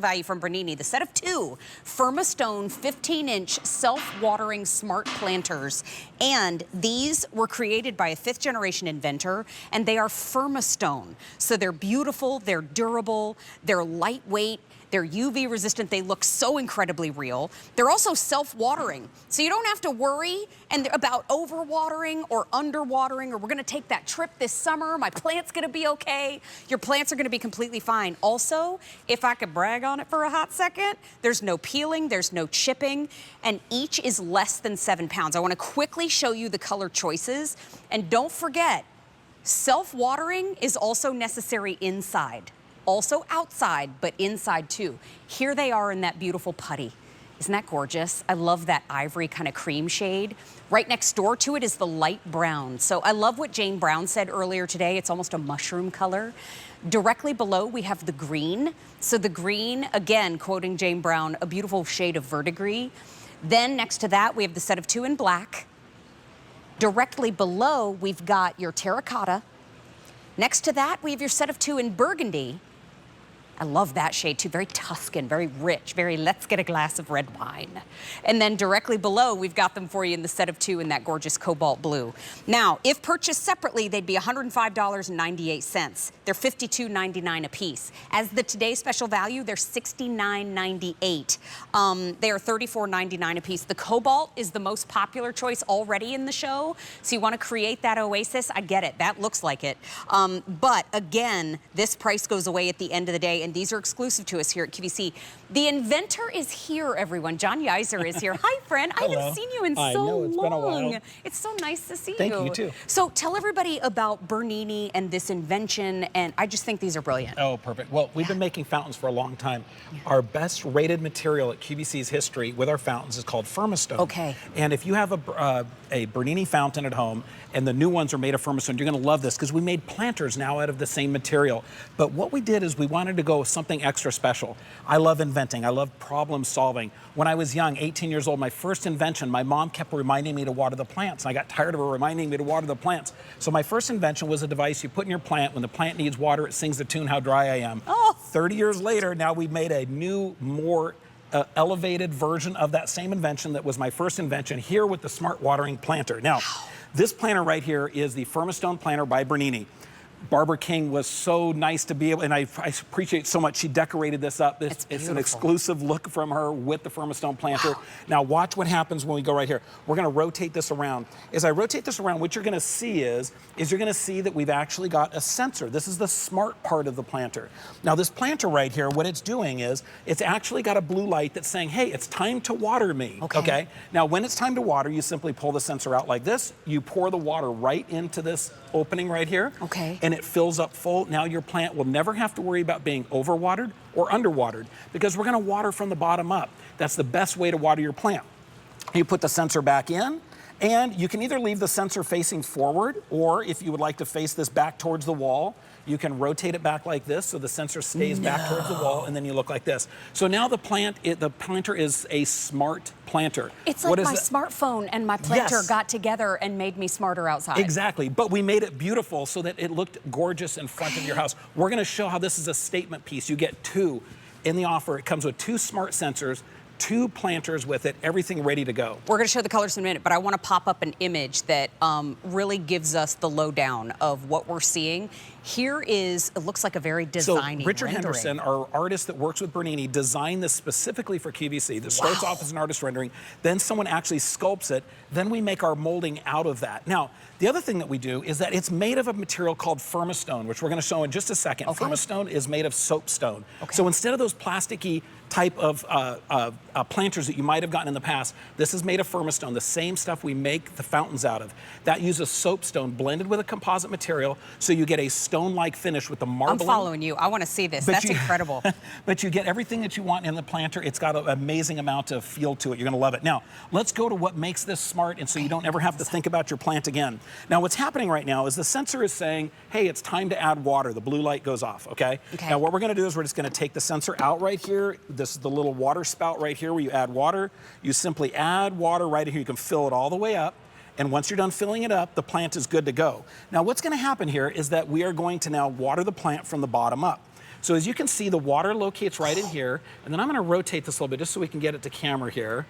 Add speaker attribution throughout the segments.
Speaker 1: value from Bernini, the set of two Firmastone 15-inch self-watering smart planters. And these were created by a fifth-generation inventor, and they are Firmastone. So they're beautiful, they're durable, they're lightweight, they're UV resistant, they look so incredibly real. They're also self-watering, so you don't have to worry about overwatering or underwatering, or we're gonna take that trip this summer, my plant's gonna be okay. Your plants are gonna be completely fine. Also, if I could brag on it for a hot second, there's no peeling, there's no chipping, and each is less than 7 pounds. I wanna quickly show you the color choices, and don't forget, self-watering is also necessary inside. Also outside, but inside too. Here they are in that beautiful putty. Isn't that gorgeous? I love that ivory kind of cream shade. Right next door to it is the light brown. So I love what Jane Brown said earlier today. It's almost a mushroom color. Directly below, we have the green. So the green, again, quoting Jane Brown, a beautiful shade of verdigris. Then next to that, we have the set of two in black. Directly below, we've got your terracotta. Next to that, we have your set of two in burgundy. I love that shade too, very Tuscan, very rich, very let's get a glass of red wine. And then directly below, we've got them for you in the set of two in that gorgeous cobalt blue. Now, if purchased separately, they'd be $105.98. They're $52.99 a piece. As the today's special value, they're $69.98. They are $34.99 a piece. The cobalt is the most popular choice already in the show. So you want to create that oasis, I get it, that looks like it. But again, this price goes away at the end of the day, and these are exclusive to us here at QVC. The inventor is here, everyone. John Yeiser is here. Hi, friend. I haven't seen you in so long.
Speaker 2: It's been a while.
Speaker 1: It's so nice to see you.
Speaker 2: Thank you, too.
Speaker 1: So tell everybody about Bernini and this invention, and I just think these are brilliant.
Speaker 2: Oh, perfect. Well, we've been making fountains for a long time. Our best rated material at QVC's history with our fountains is called Firmastone.
Speaker 1: Okay.
Speaker 2: And if you have a Bernini fountain at home, and the new ones are made of Firmastone, you're gonna love this, because we made planters now out of the same material. But what we did is we wanted to go with something extra special. I love inventing, I love problem solving. When I was young, 18 years old, my first invention, my mom kept reminding me to water the plants, and I got tired of her reminding me to water the plants. So my first invention was a device you put in your plant. When the plant needs water, it sings the tune, How Dry I Am.
Speaker 1: Oh.
Speaker 2: 30 years later, now we've made a new, more elevated version of that same invention that was my first invention, here with the smart watering planter. Now, this planter right here is the Firmastone planter by Bernini. Barbara King was so nice to be able, and I appreciate so much, she decorated this up. It's an exclusive look from her with the Firmastone planter. Wow. Now watch what happens when we go right here. We're gonna rotate this around. As I rotate this around, what you're gonna see is you're gonna see that we've actually got a sensor. This is the smart part of the planter. Now this planter right here, what it's doing is, it's actually got a blue light that's saying, hey, it's time to water me, okay? Now when it's time to water, you simply pull the sensor out like this, you pour the water right into this opening right here.
Speaker 1: Okay.
Speaker 2: And it fills up full. Now your plant will never have to worry about being overwatered or underwatered, because we're gonna water from the bottom up. That's the best way to water your plant. You put the sensor back in, and you can either leave the sensor facing forward, or if you would like to face this back towards the wall, you can rotate it back like this so the sensor stays back towards the wall, and then you look like this. So now the planter is a smart planter.
Speaker 1: It's like my smartphone and my planter got together and made me smarter outside.
Speaker 2: Exactly, but we made it beautiful so that it looked gorgeous in front of your house. We're gonna show how this is a statement piece. You get two in the offer. It comes with two smart sensors, two planters with it, everything ready to go. We're
Speaker 1: gonna show the colors in a minute, but I wanna pop up an image that really gives us the lowdown of what we're seeing. Here is, it looks like a very designy
Speaker 2: Richard
Speaker 1: rendering.
Speaker 2: Henderson, our artist that works with Bernini, designed this specifically for QVC. This starts off as an artist rendering, then someone actually sculpts it, then we make our molding out of that. Now, the other thing that we do is that it's made of a material called Firmastone, which we're gonna show in just a second. Firmastone is made of soapstone. So instead of those plasticky type of planters that you might have gotten in the past, this is made of Firmastone, the same stuff we make the fountains out of. That uses soapstone blended with a composite material, so you get a stone-like finish with the marbling.
Speaker 1: I'm following you. I want to see this. That's incredible.
Speaker 2: But you get everything that you want in the planter. It's got an amazing amount of feel to it. You're going to love it. Now, let's go to what makes this smart, and so you don't ever have to think about your plant again. Now, what's happening right now is the sensor is saying, hey, it's time to add water. The blue light goes off, okay? Now, what we're going to do is we're just going to take the sensor out right here. This is the little water spout right here where you add water. You simply add water right here. You can fill it all the way up. And once you're done filling it up, the plant is good to go. Now, what's going to happen here is that we are going to now water the plant from the bottom up. So as you can see, the water locates right in here. And then I'm gonna rotate this a little bit just so we can get it to camera here.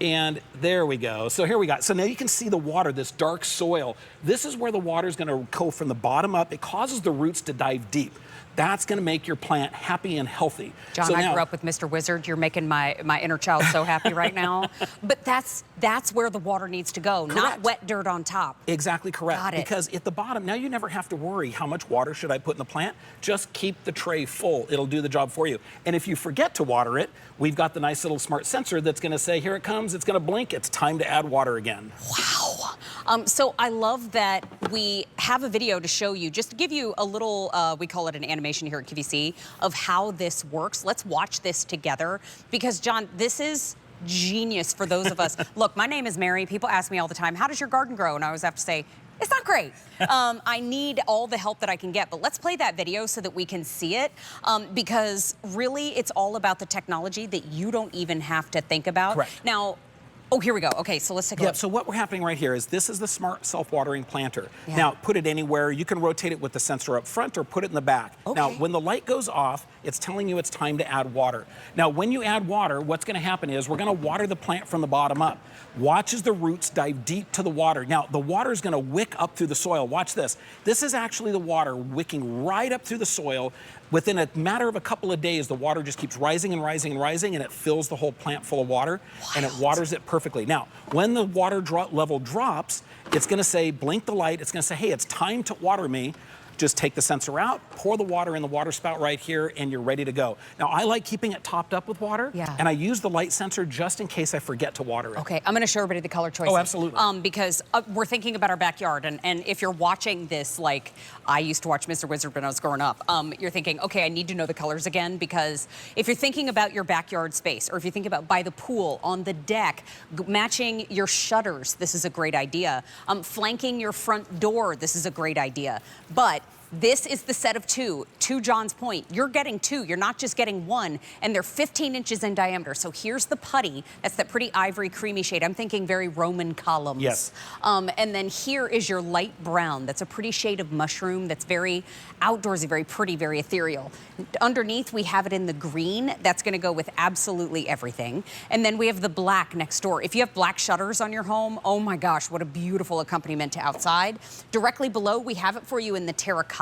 Speaker 2: And there we go. So here we got, so now you can see the water, this dark soil. This is where the water is gonna go from the bottom up. It causes the roots to dive deep. That's gonna make your plant happy and healthy.
Speaker 1: John,
Speaker 2: so
Speaker 1: I grew up with Mr. Wizard. You're making my inner child so happy right now. But that's where the water needs to go, not wet dirt on top.
Speaker 2: Exactly correct.
Speaker 1: Got it.
Speaker 2: Because at the bottom, now you never have to worry how much water should I put in the plant. Just keep the tray full. It'll do the job for you. And if you forget to water it, we've got the nice little smart sensor that's gonna say, here it comes, it's gonna blink, it's time to add water again.
Speaker 1: Wow. So I love that we have a video to show you, just to give you a little, we call it an animation here at QVC, of how this works. Let's watch this together, because John, this is genius for those of us. Look, my name is Mary. People ask me all the time, how does your garden grow? And I always have to say, it's not great. I need all the help that I can get, but let's play that video so that we can see it, because really it's all about the technology that you don't even have to think about.
Speaker 2: Correct.
Speaker 1: Now, oh, here we go. Okay, so let's take a look.
Speaker 2: So what we're happening right here is this is the smart self-watering planter.
Speaker 1: Yeah.
Speaker 2: Now, put it anywhere. You can rotate it with the sensor up front or put it in the back.
Speaker 1: Okay.
Speaker 2: Now, when the light goes off, it's telling you it's time to add water. Now, when you add water, what's gonna happen is we're gonna water the plant from the bottom up. Watch as the roots dive deep to the water. Now, the water is gonna wick up through the soil. Watch this. This is actually the water wicking right up through the soil. Within a matter of a couple of days, the water just keeps rising and rising and rising, and it fills the whole plant full of water, and it waters it perfectly. Now, when the water level drops, it's gonna say, blink the light, it's gonna say, hey, it's time to water me. Just take the sensor out, pour the water in the water spout right here, and you're ready to go. Now, I like keeping it topped up with water, and I use the light sensor just in case I forget to water it.
Speaker 1: Okay, I'm gonna show everybody the color choices.
Speaker 2: Oh, absolutely.
Speaker 1: Because we're thinking about our backyard, and if you're watching this, like I used to watch Mr. Wizard when I was growing up, you're thinking, okay, I need to know the colors again, because if you're thinking about your backyard space, or if you think about by the pool, on the deck, matching your shutters, this is a great idea. Flanking your front door, this is a great idea. But this is the set of two. To John's point, you're getting two. You're not just getting one, and they're 15 inches in diameter. So here's the putty. That's that pretty ivory creamy shade. I'm thinking very Roman columns.
Speaker 2: Yes.
Speaker 1: And then here is your light brown. That's a pretty shade of mushroom. That's very outdoorsy, very pretty, very ethereal. Underneath, we have it in the green. That's gonna go with absolutely everything. And then we have the black next door. If you have black shutters on your home, oh my gosh, what a beautiful accompaniment to outside. Directly below, we have it for you in the terracotta,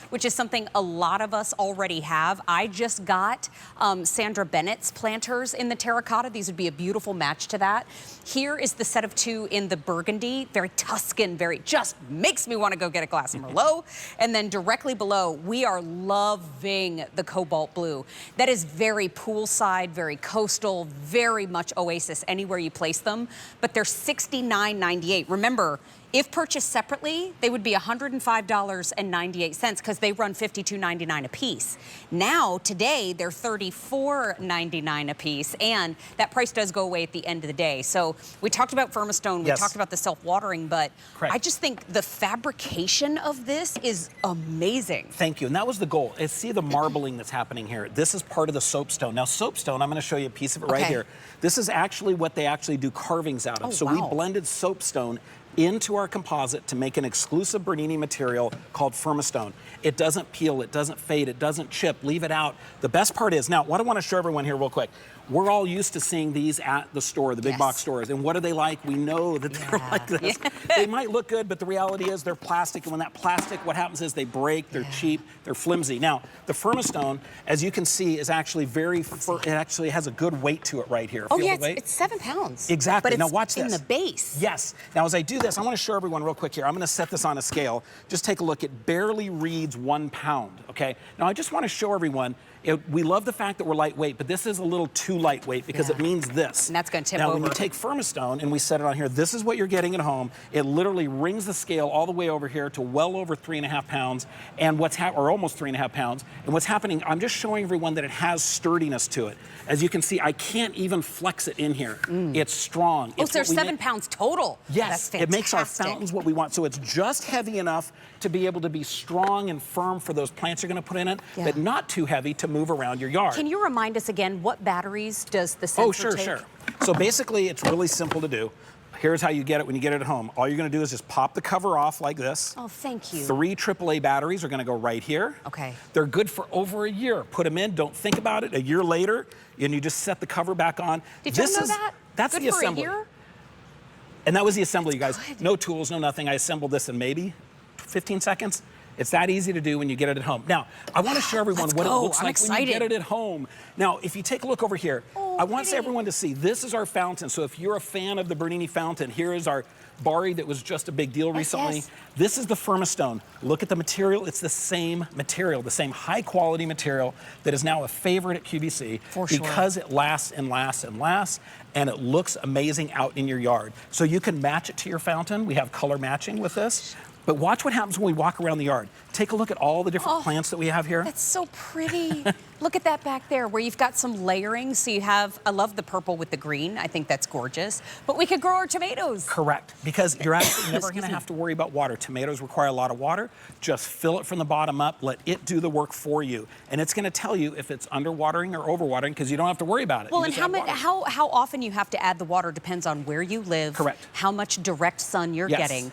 Speaker 1: which is something a lot of us already have. I just got Sandra Bennett's planters in the terracotta. These would be a beautiful match to that. Here is the set of two in the burgundy, very Tuscan, very, just makes me wanna go get a glass of Merlot. And then directly below, we are loving the cobalt blue. That is very poolside, very coastal, very much oasis anywhere you place them, but they're $69.98. Remember, if purchased separately, they would be $105.98 because they run $52.99 a piece. Now, today, they're $34.99 a piece, and that price does go away at the end of the day. So we talked about Firmastone, we talked about the self-watering, but I just think the fabrication of this is amazing.
Speaker 2: Thank you, and that was the goal, is see the marbling that's happening here. This is part of the soapstone. Now, soapstone, I'm gonna show you a piece of it right here. This is actually what they actually do carvings out of. So we blended soapstone into our composite to make an exclusive Bernini material called Firmastone. It doesn't peel, it doesn't fade, it doesn't chip, leave it out. The best part is, now what I want to show everyone here real quick, we're all used to seeing these at the store, the big box stores, and what are they like? We know that they're like this. They might look good, but the reality is they're plastic, and when that plastic, what happens is they break, they're cheap, they're flimsy. Now, the Firmastone, as you can see, is actually it actually has a good weight to it right here.
Speaker 1: Oh
Speaker 2: Feel
Speaker 1: yeah,
Speaker 2: the weight?
Speaker 1: it's 7 pounds.
Speaker 2: Exactly,
Speaker 1: but
Speaker 2: now
Speaker 1: it's
Speaker 2: watch this.
Speaker 1: in the base.
Speaker 2: Yes, now as I do this, I want to show everyone real quick here. I'm going to set this on a scale. Just take a look. It barely reads 1 pound, okay? Now I just want to show everyone, we love the fact that we're lightweight, but this is a little too lightweight because it means this.
Speaker 1: And that's going to tip over.
Speaker 2: Now when you take Firmastone and we set it on here, this is what you're getting at home. It literally rings the scale all the way over here to well over 3.5 pounds, and or almost 3.5 pounds. And what's happening, I'm just showing everyone that it has sturdiness to it. As you can see, I can't even flex it in here. It's strong.
Speaker 1: Oh, so there's 7 pounds total.
Speaker 2: Yes,
Speaker 1: that's fantastic.
Speaker 2: It makes our fountains what we want. So it's just heavy enough to be able to be strong and firm for those plants you're going to put in it, but not too heavy to move around your yard.
Speaker 1: Can you remind us again, what batteries does the sensor take?
Speaker 2: Sure. So basically, it's really simple to do. here's how you get it when you get it at home. All you're gonna do is just pop the cover off like this.
Speaker 1: Oh, thank you.
Speaker 2: 3 AAA batteries are gonna go right here.
Speaker 1: Okay.
Speaker 2: They're good for over a year. Put them in, don't think about it. A year later, and you just set the cover back on.
Speaker 1: Did you know that?
Speaker 2: That's
Speaker 1: good
Speaker 2: the
Speaker 1: for
Speaker 2: assembly.
Speaker 1: A year?
Speaker 2: And that was the assembly, you guys.
Speaker 1: Good.
Speaker 2: No tools, no nothing. I assembled this in maybe 15 seconds. It's that easy to do when you get it at home. Now, I want to show everyone what it looks like when you get it at home. Now, if you take a look over here, I want everyone to see, this is our fountain. So if you're a fan of the Bernini fountain, here is our Bari that was just a big deal recently.
Speaker 1: Yes.
Speaker 2: This is the Firmastone. Look at the material. It's the same material, the same high quality material that is now a favorite at QVC because it lasts and lasts and lasts, and it looks amazing out in your yard. So you can match it to your fountain. We have color matching with this. But watch what happens when we walk around the yard. Take a look at all the different plants that we have here.
Speaker 1: That's so pretty. Look at that back there where you've got some layering. So you have, I love the purple with the green. I think that's gorgeous. But we could grow our tomatoes.
Speaker 2: Correct, because you're actually never gonna have to worry about water. Tomatoes require a lot of water. Just fill it from the bottom up, let it do the work for you. And it's gonna tell you if it's underwatering or overwatering because you don't have to worry about it.
Speaker 1: Well, and how often you have to add the water depends on where you live.
Speaker 2: Correct.
Speaker 1: How much direct sun you're getting.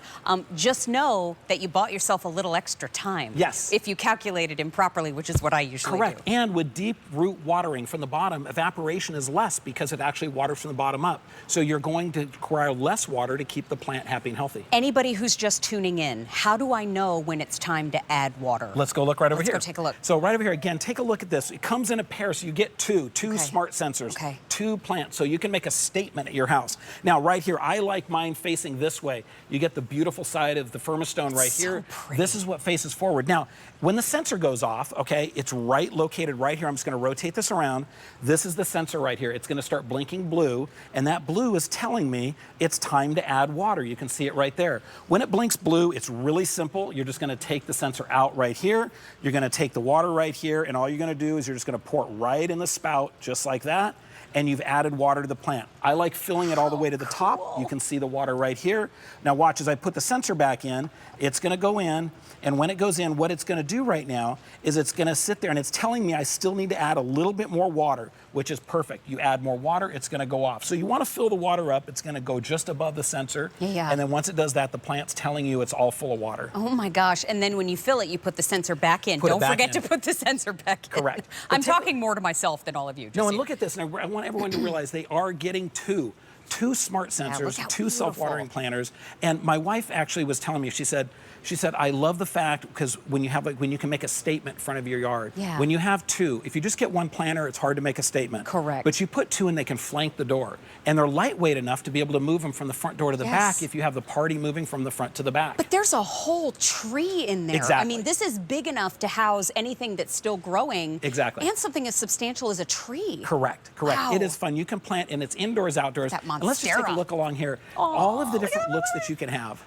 Speaker 1: Just know that you bought yourself a little extra time.
Speaker 2: Yes.
Speaker 1: If you calculate it improperly, which is what I usually do.
Speaker 2: And with deep root watering from the bottom, evaporation is less because it actually waters from the bottom up. So you're going to require less water to keep the plant happy and healthy.
Speaker 1: Anybody who's just tuning in, how do I know when it's time to add water?
Speaker 2: Let's go look right over here.
Speaker 1: Let's go take a look.
Speaker 2: So right over here, again, take a look at this. It comes in a pair, so you get two smart sensors, 2 plants, so you can make a statement at your house. Now, right here, I like mine facing this way. You get the beautiful side of the Firmastone right here.
Speaker 1: Pretty.
Speaker 2: This is what faces forward. Now, when the sensor goes off, okay, it's located right here. I'm just gonna rotate this around. This is the sensor right here. It's gonna start blinking blue, and that blue is telling me it's time to add water. You can see it right there. When it blinks blue, it's really simple. You're just gonna take the sensor out right here. You're gonna take the water right here, and all you're gonna do is you're just gonna pour it right in the spout, just like that, and you've added water to the plant. I like filling it all the way to the top. You can see the water right here. Now watch, as I put the sensor back in, it's gonna go in, and when it goes in, what it's gonna do right now is it's gonna sit there and it's telling me I still need to add a little bit more water, which is perfect. You add more water, it's gonna go off. So you wanna fill the water up, it's gonna go just above the sensor, and then once it does that, the plant's telling you it's all full of water.
Speaker 1: Oh my gosh, and then when you fill it, you put the sensor back in. Don't forget to put the sensor back in.
Speaker 2: Correct.
Speaker 1: I'm talking more to myself than all of you.
Speaker 2: No, and look at this, and I want everyone to realize they are getting two smart sensors, 2 self-watering planters. And my wife actually was telling me, she said, I love the fact, because when you can make a statement in front of your yard. When you have 2, if you just get 1 planter, it's hard to make a statement.
Speaker 1: Correct.
Speaker 2: But you put 2 and they can flank the door. And they're lightweight enough to be able to move them from the front door to the back if you have the party moving from the front to the back.
Speaker 1: But there's a whole tree in there.
Speaker 2: Exactly.
Speaker 1: I mean, this is big enough to house anything that's still growing.
Speaker 2: Exactly.
Speaker 1: And something as substantial as a tree.
Speaker 2: Correct.
Speaker 1: Wow.
Speaker 2: It is fun. You can plant, and it's indoors, outdoors.
Speaker 1: That
Speaker 2: and let's just take a look along here. All of the different looks that you can have.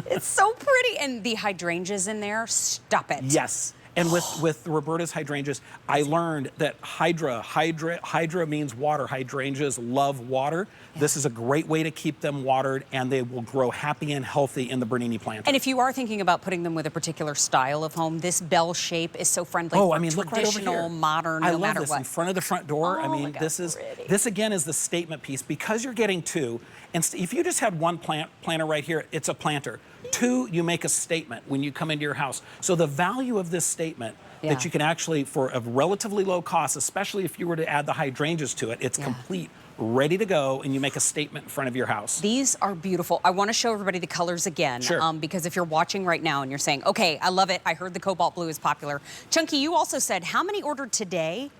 Speaker 1: It's so pretty. And the hydrangeas in there, stop it.
Speaker 2: Yes. And with Roberta's hydrangeas, I learned that hydra means water. Hydrangeas love water. This is a great way to keep them watered, and they will grow happy and healthy in the Bernini planter.
Speaker 1: And if you are thinking about putting them with a particular style of home, this bell shape is so friendly for
Speaker 2: look right over here.
Speaker 1: modern,
Speaker 2: I
Speaker 1: no
Speaker 2: love
Speaker 1: matter
Speaker 2: this
Speaker 1: what.
Speaker 2: in front of the front door. This again is the statement piece, because you're getting 2. And if you just had 1 planter right here, it's a planter. 2, you make a statement when you come into your house. So the value of this statement that you can actually, for a relatively low cost, especially if you were to add the hydrangeas to it, it's complete, ready to go, and you make a statement in front of your house.
Speaker 1: These are beautiful. I want to show everybody the colors again.
Speaker 2: Sure.
Speaker 1: Because if you're watching right now and you're saying, okay, I love it, I heard the cobalt blue is popular. Chunky, you also said, how many ordered today?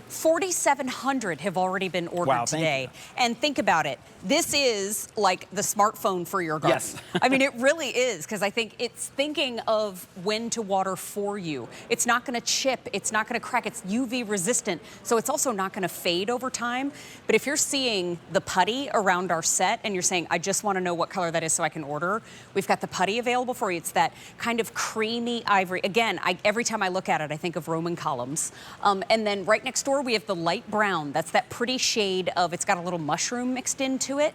Speaker 1: 4,700 have already been ordered today. And think about it. This is like the smartphone for your garden.
Speaker 2: Yes.
Speaker 1: I mean, it really is, because I think it's thinking of when to water for you. It's not going to chip. It's not going to crack. It's UV resistant. So it's also not going to fade over time. But if you're seeing the putty around our set and you're saying, I just want to know what color that is so I can order, we've got the putty available for you. It's that kind of creamy ivory. Again, every time I look at it, I think of Roman columns. And then right next door, we have the light brown. That's that pretty shade of, it's got a little mushroom mixed into it.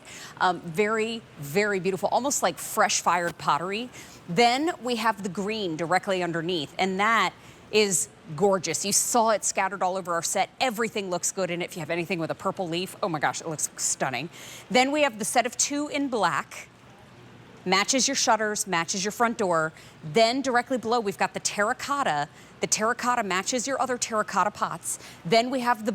Speaker 1: Very, very beautiful, almost like fresh fired pottery. Then we have the green directly underneath, and that is gorgeous. You saw it scattered all over our set. Everything looks good in it. If you have anything with a purple leaf, oh my gosh, it looks stunning. Then we have the set of 2 in black. Matches your shutters, matches your front door. Then directly below, we've got the terracotta. The terracotta matches your other terracotta pots. Then we have the